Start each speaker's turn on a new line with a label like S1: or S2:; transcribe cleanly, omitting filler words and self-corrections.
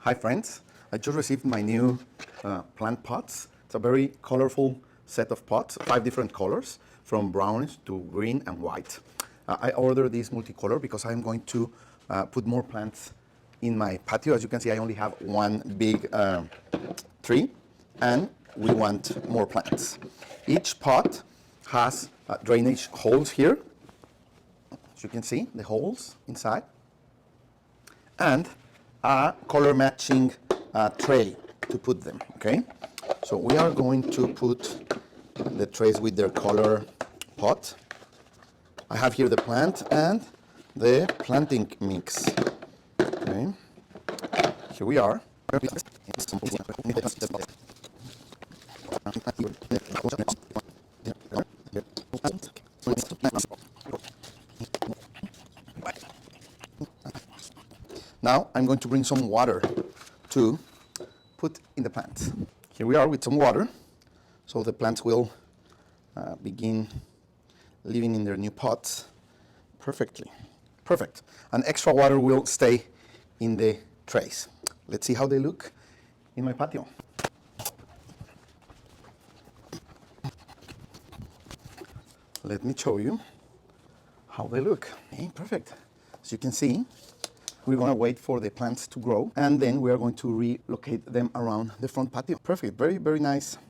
S1: Hi friends, I just received my new plant pots. It's a very colorful set of pots, 5 different colors, from brownish to green and white. I ordered this multicolor because I'm going to put more plants in my patio. As you can see, I only have one big tree and we want more plants. Each pot has drainage holes here, as you can see, the holes inside, and a color matching tray to put them, okay? So we are going to put the trays with their color pot. I have here the plant and the planting mix, okay? Here we are. Now I'm going to bring some water to put in the plants. Here we are with some water, so the plants will begin living in their new pots perfectly. Perfect. And extra water will stay in the trays. Let's see how they look in my patio. Let me show you how they look. Okay, perfect. As you can see, we're going to wait for the plants to grow, and then we are going to relocate them around the front patio. Perfect, very, very nice